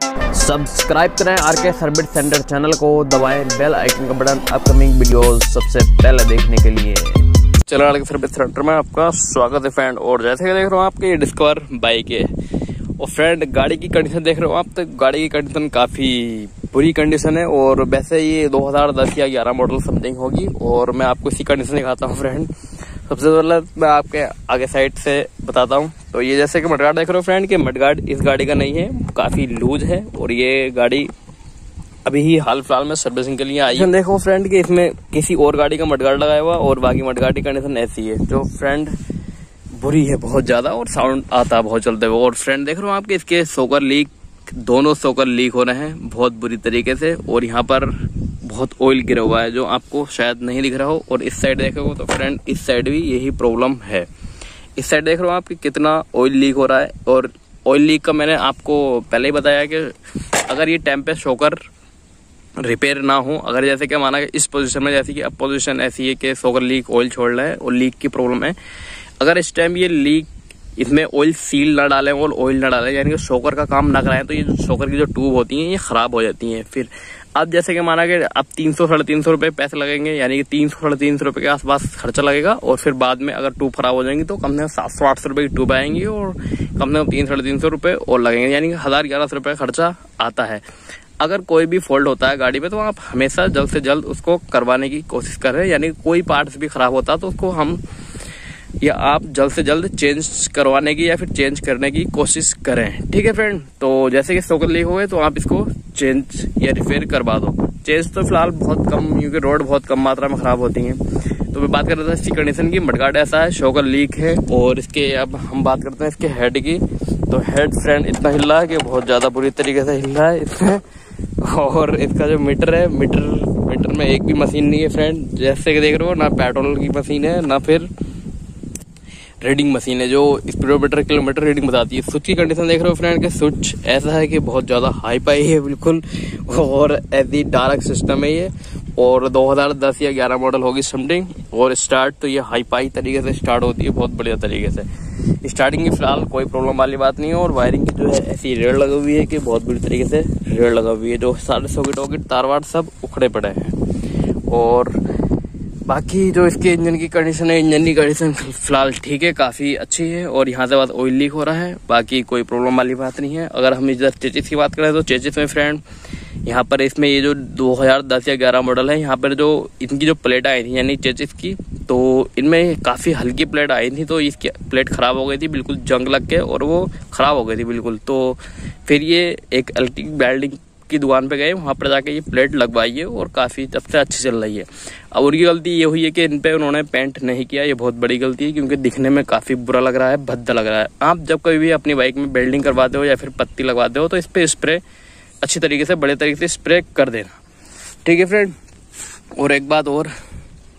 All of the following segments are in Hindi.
सब्सक्राइब करें आरके सर्विस सेंटर चैनल को, दबाएं बेल आइकन का बटन अपकमिंग वीडियोस सबसे पहले देखने के लिए। चलो आरके सर्विस सेंटर में आपका स्वागत है फ्रेंड। और जैसे कि देख रहे हो आपके ये डिस्कवर बाइक है और फ्रेंड गाड़ी की कंडीशन देख रहे हो आप, तो गाड़ी की कंडीशन काफ़ी बुरी कंडीशन है। और वैसे ये 2010 या 11 मॉडल समथिंग होगी और मैं आपको इसी कंडीशन दिखाता हूँ फ्रेंड। सबसे पहले मैं आपके आगे साइड से बताता हूँ। तो ये जैसे कि मडगार्ड देख रहे हो फ्रेंड, कि मडगार्ड इस गाड़ी का नहीं है, काफ़ी लूज है और ये गाड़ी अभी ही हाल फिलहाल में सर्विसिंग के लिए आई है। देखो फ्रेंड कि इसमें किसी और गाड़ी का मडगार्ड लगाया हुआ और बाकी मडगार्ड की कंडीशन ऐसी है जो फ्रेंड बुरी है बहुत ज़्यादा और साउंड आता है बहुत चलते हुए। और फ्रेंड देख रहे हो आपके इसके सोकर लीक, दोनों सोकर लीक हो रहे हैं बहुत बुरी तरीके से। और यहाँ पर बहुत ऑयल गिरा हुआ है जो आपको शायद नहीं दिख रहा हो। और इस साइड देखोगे तो फ्रेंड इस साइड भी यही प्रॉब्लम है। इस साइड देख रहे हो आप कि कितना ऑयल लीक हो रहा है। और ऑयल लीक का मैंने आपको पहले ही बताया कि अगर ये टाइम पे शोकर रिपेयर ना हो, अगर जैसे कि माना इस पोजीशन में, जैसे कि अब पोजीशन ऐसी है कि शोकर लीक ऑयल छोड़ रहा है और लीक की प्रॉब्लम है, अगर इस टाइम ये लीक इसमें ऑयल सील ना डालें और ऑयल ना डालें, यानी कि शोकर का काम ना कराएं, तो ये शोकर की जो ट्यूब होती हैं ये खराब हो जाती हैं। फिर अब जैसे कि माना कि अब 300-350 रुपये पैसे लगेंगे, यानी कि 300-350 रुपये के आसपास खर्चा लगेगा। और फिर बाद में अगर ट्यूब खराब हो जाएंगी तो कम से कम 700-800 रुपये की ट्यूब आएंगी और कम से कम 300-350 रुपये और लगेंगे, यानी कि 1000-1100 रुपये खर्चा आता है। अगर कोई भी फॉल्ट होता है गाड़ी में तो आप हमेशा जल्द से जल्द उसको करवाने की कोशिश करें, यानी कोई पार्ट्स भी खराब होता है तो उसको हम या आप जल्द से जल्द चेंज करवाने की या फिर चेंज करने की कोशिश करें, ठीक है फ्रेंड। तो जैसे कि शोकर लीक हो गए तो आप इसको चेंज या रिपेयर करवा दो। चेंज तो फिलहाल बहुत कम, क्योंकि रोड बहुत कम मात्रा में खराब होती हैं। तो मैं बात कर रहा था इसकी कंडीशन की, मडगार्ड ऐसा है, शोकर लीक है। और इसके अब हम बात करते हैं इसके हेड की। तो हेड फ्रेंड इतना हिल रहा है कि बहुत ज़्यादा बुरी तरीके से हिल रहा है इसमें। और इसका जो मीटर है, मीटर में एक भी मशीन नहीं है फ्रेंड। जैसे कि देख रहे हो, ना पेट्रोल की मशीन है ना फिर रीडिंग मशीन है जो स्पीडोमीटर किलोमीटर रीडिंग बताती है। स्विच की कंडीशन देख रहे हो फ्रेंड, के स्विच ऐसा है कि बहुत ज़्यादा हाई पाई है बिल्कुल, और ऐसी डार्क सिस्टम है ये। और 2010 या 11 मॉडल होगी समथिंग। और स्टार्ट तो ये हाई पाई तरीके से स्टार्ट होती है बहुत बढ़िया तरीके से। स्टार्टिंग की फिलहाल कोई प्रॉब्लम वाली बात नहीं है। और वायरिंग की जो है ऐसी रेड लगी हुई है कि बहुत बुरी तरीके से रेड लगा हुई है, जो सारे सॉकेट तार वार सब उखड़े पड़े हैं। और बाकी जो इसके इंजन की कंडीशन है, इंजन की कंडीशन फिलहाल ठीक है, काफ़ी अच्छी है। और यहाँ से बाद ऑयल लीक हो रहा है, बाकी कोई प्रॉब्लम वाली बात नहीं है। अगर हम इधर चेचिस की बात करें तो चेचिस में फ्रेंड यहाँ पर इसमें ये जो 2010 या 11 मॉडल है, यहाँ पर जो इनकी जो प्लेट आई थी यानी चेचिस की, तो इनमें काफ़ी हल्की प्लेट आई थी। तो इसकी प्लेट ख़राब हो गई थी बिल्कुल, जंग लग के, और वो ख़राब हो गई थी बिल्कुल। तो फिर ये एक इलेक्ट्रिक वेल्डिंग की दुकान पे गए, वहाँ पर जाके ये प्लेट लगवाई है और काफ़ी तब से अच्छी चल रही है। अब उनकी गलती ये हुई है कि इन पे उन्होंने पेंट नहीं किया, ये बहुत बड़ी गलती है, क्योंकि दिखने में काफ़ी बुरा लग रहा है, भद्दा लग रहा है। आप जब कभी भी अपनी बाइक में वेल्डिंग करवाते हो या फिर पत्ती लगवाते हो तो इस पर स्प्रे अच्छी तरीके से, बड़े तरीके से स्प्रे कर देना, ठीक है फ्रेंड। और एक बात और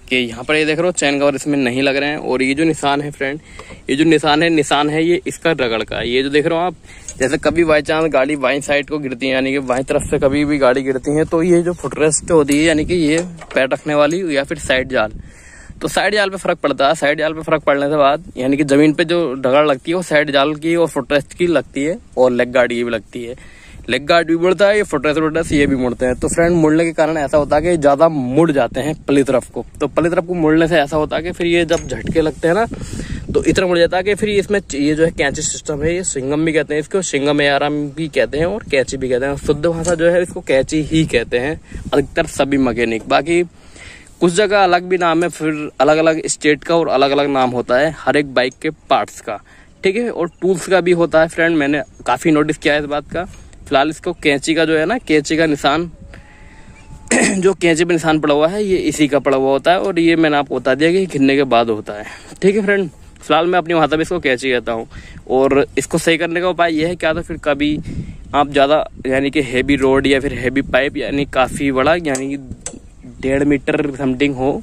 कि यहाँ पर ये देख रहे हो चैन कवर इसमें नहीं लग रहे हैं। और ये जो निशान है फ्रेंड, ये जो निशान है ये इसका रगड़ का। ये जो देख रहे हो आप, जैसे कभी बाई चांस गाड़ी बाई साइड को गिरती है, यानी कि बाई तरफ से कभी भी गाड़ी गिरती है, तो ये जो फुटरेस्ट होती है, यानी कि ये पैर रखने वाली या फिर साइड जाल, तो साइड जाल पे फर्क पड़ता है। साइड जाल पे फर्क पड़ने के बाद यानी कि जमीन पे जो रगड़ लगती है वो साइड जाल की और फुटरेस्ट की लगती है, और लेग गार्ड की भी लगती है। लेग गार्ड भी मुड़ता है, ये फुटरेस्ट ये भी मुड़ते हैं। तो फ्रेंड मुड़ने के कारण ऐसा होता है कि ज़्यादा मुड़ जाते हैं पली तरफ को। तो पली तरफ को मुड़ने से ऐसा होता है कि फिर ये जब झटके लगते हैं ना तो इतना मुड़ जाता है कि फिर इसमें ये जो है कैंची सिस्टम है, ये सिंगम भी कहते हैं इसको, सिंगम एआरएम भी कहते हैं और कैंची भी कहते हैं। शुद्ध भाषा जो है इसको कैंची ही कहते हैं अधिकतर सभी मैकेनिक। बाकी कुछ जगह अलग भी नाम है, फिर अलग अलग स्टेट का और अलग अलग नाम होता है हर एक बाइक के पार्ट्स का, ठीक है। और टूल्स का भी होता है फ्रेंड, मैंने काफ़ी नोटिस किया है इस बात का। फिलहाल इसको कैंची का जो है ना, कैंची का निशान जो कैंची पे निशान पड़ा हुआ है ये इसी का पड़ा हुआ होता है। और ये मैंने आपको बता दिया कि घिरने के बाद होता है, ठीक है फ्रेंड। फिलहाल मैं अपनी भाषा में इसको कैंची कहता हूँ। और इसको सही करने का उपाय ये है क्या, तो फिर कभी आप ज़्यादा यानी कि हैवी रोड या फिर हैवी पाइप, यानी काफ़ी बड़ा, यानी कि 1.5 मीटर समथिंग हो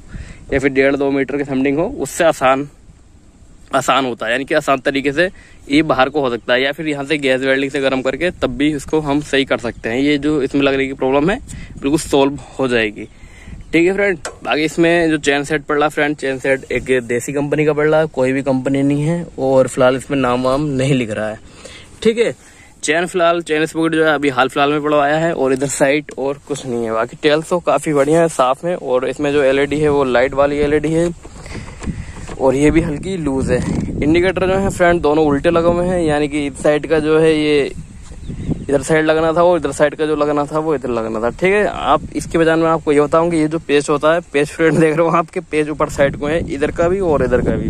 या फिर 1.5-2 मीटर के समथिंग हो, उससे आसान होता है, यानी कि आसान तरीके से ये बाहर को हो सकता है। या फिर यहाँ से गैस वेल्डिंग से गर्म करके तब भी इसको हम सही कर सकते हैं। ये जो इसमें लग रही की प्रॉब्लम है बिल्कुल सोल्व हो जाएगी, ठीक है फ्रेंड। बाकी इसमें जो चैन सेट पड़ रहा है फ्रेंड, चैन सेट एक देसी कंपनी का पड़ रहा है, कोई भी कंपनी नहीं है। और फिलहाल इसमें नाम वाम नहीं लिख रहा है, ठीक है। चैन स्पॉकेट जो है अभी हाल फिलहाल में पड़वाया है, और इधर साइड और कुछ नहीं है। बाकी टेल्स तो काफी बढ़िया है, साफ है, और इसमें जो एलईडी है वो लाइट वाली एलईडी है, और ये भी हल्की लूज है। इंडिकेटर जो है फ्रेंड दोनों उल्टे लगे हुए हैं, यानी कि इस साइड का जो है ये इधर साइड लगना था, और इधर साइड का जो लगना था वो इधर लगना था। ठीक है, आप इसके बजाय मैं आपको ये बताऊंगी, ये जो पेच होता है, पेच फ्रेंड देख रहे हो आपके, पेच ऊपर साइड को है, इधर का भी और इधर का भी।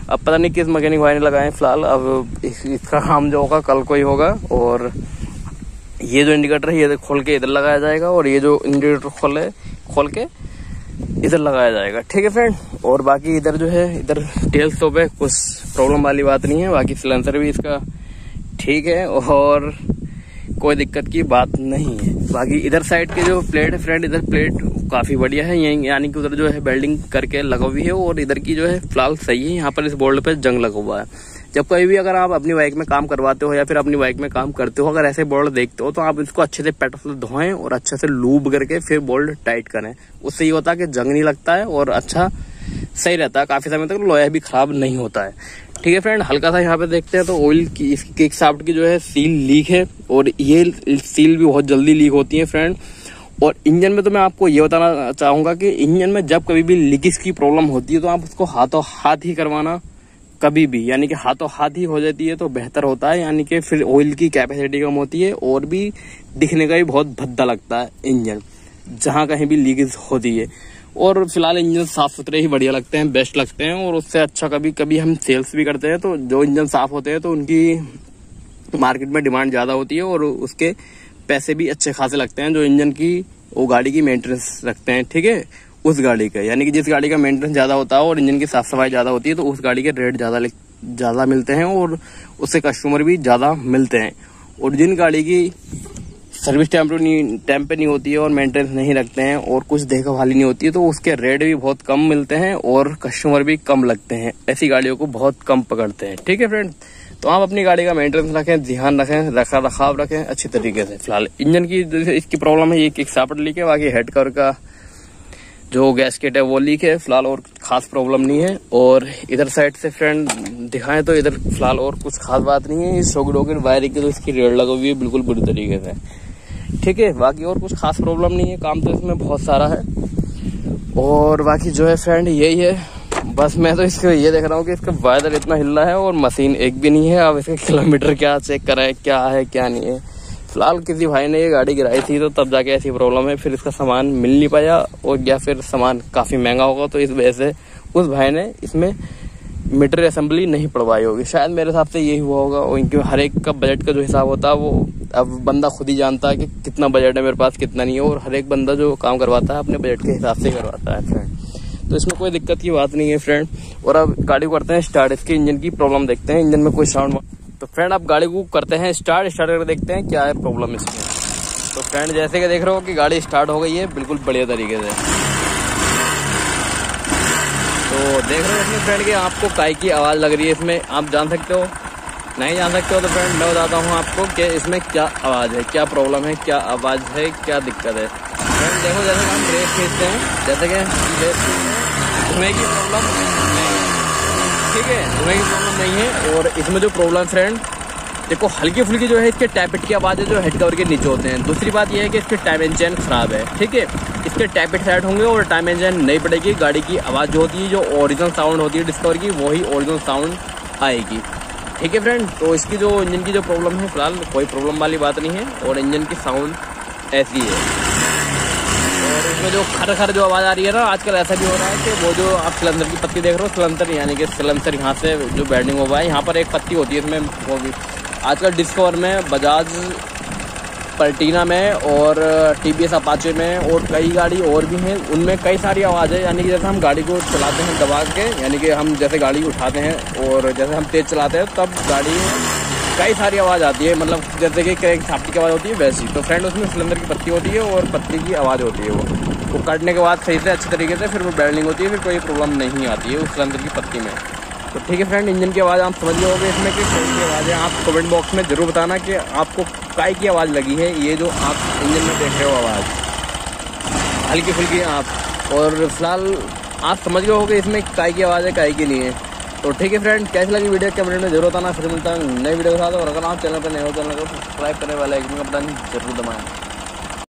अब पता नहीं किस मैकेनिक भाई ने लगाए फिलहाल, अब इसका काम जो होगा कल को ही होगा। और ये जो इंडिकेटर है ये खोल के इधर लगाया जाएगा, और ये जो इंडिकेटर खोल के इधर लगाया जाएगा। ठीक है फ्रेंड, और बाकी इधर जो है इधर टेल स्टॉप है, कुछ प्रॉब्लम वाली बात नहीं है। बाकी सिलेंसर भी इसका ठीक है और कोई दिक्कत की बात नहीं है। बाकी इधर साइड के जो प्लेट है फ्रेंड, इधर प्लेट काफी बढ़िया है, यानी कि उधर जो है वेल्डिंग करके लगा हुई है, और इधर की जो है फिलहाल सही है। यहाँ पर इस बोल्ट पे जंग लगा हुआ है। जब कभी भी अगर आप अपनी बाइक में काम करवाते हो या फिर अपनी बाइक में काम करते हो, अगर ऐसे बोल्ट देखते हो तो आप इसको अच्छे से पेट्रोल से धोएं और अच्छे से लूब करके फिर बोल्ट टाइट करें। उससे ये होता है कि जंग नहीं लगता है और अच्छा सही रहता है, काफी समय तक लोहा भी खराब नहीं होता है। ठीक है फ्रेंड, हल्का सा यहाँ पे देखते हैं तो ऑयल की इसकी किक शाफ्ट की जो है सील लीक है, और ये सील भी बहुत जल्दी लीक होती है फ्रेंड। और इंजन में तो मैं आपको ये बताना चाहूंगा कि इंजन में जब कभी भी लीकेज की प्रॉब्लम होती है तो आप उसको हाथों हाथ ही करवाना, कभी भी, यानी कि हाथों हाथ ही हो जाती है तो बेहतर होता है, यानी कि फिर ऑयल की कैपेसिटी कम होती है और भी दिखने का भी बहुत भद्दा लगता है इंजन, जहां कहीं भी लीकेज होती है। और फिलहाल इंजन साफ सुथरे ही बढ़िया लगते हैं, बेस्ट लगते हैं, और उससे अच्छा कभी कभी हम सेल्स भी करते हैं, तो जो इंजन साफ होते हैं तो उनकी मार्केट में डिमांड ज्यादा होती है और उसके पैसे भी अच्छे खासे लगते हैं, जो इंजन की वो गाड़ी की मेंटेनेंस रखते हैं। ठीक है, उस गाड़ी का, यानी कि जिस गाड़ी का मेंटेनेंस ज्यादा होता है और इंजन की साफ सफाई ज्यादा होती है तो उस गाड़ी के रेट ज्यादा मिलते हैं और उससे कस्टमर भी ज्यादा मिलते हैं। और जिन गाड़ी की सर्विस टाइम पे नहीं होती है और मेंटेनेंस नहीं रखते हैं और कुछ देखभाल नहीं होती है तो उसके रेट भी बहुत कम मिलते हैं और कस्टमर भी कम लगते हैं, ऐसी गाड़ियों को बहुत कम पकड़ते हैं। ठीक है फ्रेंड, तो आप अपनी गाड़ी का मेंटेनेंस रखें, ध्यान रखें, रखाव रखें अच्छी तरीके से। फिलहाल इंजन की इसकी प्रॉब्लम है, ये किक शाफ्ट लीक है, बाकी हेड कवर का जो गैसकेट है वो लीक है फिलहाल, और खास प्रॉब्लम नहीं है। और इधर साइड से फ्रेंड दिखाएं तो इधर फिलहाल और कुछ खास बात नहीं है। इस सॉकेट वायरिंग की तो इसकी रेड लगी हुई है बिल्कुल बुरी तरीके से। ठीक है, बाकी और कुछ खास प्रॉब्लम नहीं है, काम तो इसमें बहुत सारा है। और बाकी जो है फ्रेंड यही है, बस मैं तो इसको ये देख रहा हूँ कि इसका वाइजर इतना हिल रहा है और मशीन एक भी नहीं है। अब इसके किलोमीटर क्या चेक कराए, क्या है क्या नहीं है। फिलहाल किसी भाई ने ये गाड़ी गिराई थी तो तब जाके ऐसी प्रॉब्लम है, फिर इसका सामान मिल नहीं पाया और या फिर सामान काफी महंगा होगा, तो इस वजह से उस भाई ने इसमें मीटर असेंबली नहीं पड़वाई होगी, शायद मेरे हिसाब से यही हुआ होगा। और इनके हर एक का बजट का जो हिसाब होता है वो अब बंदा खुद ही जानता है कि कितना बजट है मेरे पास, कितना नहीं है, और हर एक बंदा जो काम करवाता है अपने बजट के हिसाब से करवाता है फ्रेंड, तो इसमें कोई दिक्कत की बात नहीं है फ्रेंड। और अब गाड़ी को करते हैं स्टार्ट, इसके इंजन की प्रॉब्लम देखते हैं, इंजन में कोई साउंड। तो फ्रेंड आप गाड़ी को करते हैं स्टार्ट करके देखते हैं क्या है प्रॉब्लम इसमें। तो फ्रेंड जैसे कि देख रहे हो कि गाड़ी स्टार्ट हो गई है बिल्कुल बढ़िया तरीके से। तो देख रहे हो इसमें फ्रेंड कि आपको काय की आवाज़ लग रही है इसमें, आप जान सकते हो, नहीं जान सकते हो तो फ्रेंड मैं बताता हूँ आपको कि इसमें क्या आवाज़ है, क्या प्रॉब्लम है, क्या आवाज़ है, क्या दिक्कत है। फ्रेंड देखो जैसे कि हम ब्रेक खींचते हैं, जैसे कि धुएं की प्रॉब्लम नहीं है, ठीक है, धुएं की प्रॉब्लम नहीं है। और इसमें जो प्रॉब्लम फ्रेंड देखो हल्की फुल्की जो है इसके टैपिट की आवाज़ है जो हेड कवर के नीचे होते हैं। दूसरी बात यह है कि इसके टाइम इंजन खराब है, ठीक है, इसके टैपिट सेट होंगे और टाइम इंजन नहीं पड़ेगी, गाड़ी की आवाज़ जो होती है, जो ओरिजिनल साउंड होती है डिस्कवर की, वही ओरिजिनल साउंड आएगी। ठीक है फ्रेंड, तो इसकी जो इंजन की जो प्रॉब्लम है फिलहाल कोई प्रॉब्लम वाली बात नहीं है और इंजन की साउंड ऐसी है। और इसमें जो खर जो आवाज़ आ रही है ना, आजकल ऐसा भी हो रहा है कि वो जो आप सिलेंडर की पत्ती देख रहे हो, सिलेंडर यानी कि सिलेंडर यहाँ से जो बैडिंग हुआ है यहाँ पर एक पत्ती होती है इसमें, वो भी आजकल डिस्कवर में, बजाज पल्टीना में और TVS अपाचे में और कई गाड़ी और भी हैं, उनमें कई सारी आवाज़ है। यानी कि जैसे हम गाड़ी को चलाते हैं दबा के, यानी कि हम जैसे गाड़ी उठाते हैं और जैसे हम तेज़ चलाते हैं तब गाड़ी कई सारी आवाज़ आती है, मतलब जैसे कि क्रैंक शाफ्ट की आवाज़ होती है वैसी। तो फ्रेंड उसमें सिलेंडर की पत्ती होती है और पत्ती की आवाज़ होती है, वो काटने के बाद सही से अच्छी तरीके से फिर वो बेल्डिंग होती है, फिर कोई प्रॉब्लम नहीं आती है उस सिलेंडर की पत्ती में। तो ठीक है फ्रेंड, इंजन की आवाज़ आप समझ गए होंगे इसमें कि कौन सी आवाज़ है। आप कमेंट बॉक्स में ज़रूर बताना कि आपको काय की आवाज़ लगी है, ये जो आप इंजन में देख रहे हो आवाज़ हल्की फुल्की आप। और फिलहाल आप समझ गए होंगे इसमें काय की आवाज़ है काय की नहीं है। तो ठीक है फ्रेंड, कैसी लगी वीडियो कमेंट में जरूर बताना। फिर मिलता है नई वीडियो के साथ, और अगर आप चैनल पर नए हो चैनल को सब्सक्राइब करने वाले आइकन का बटन जरूर दबाएं।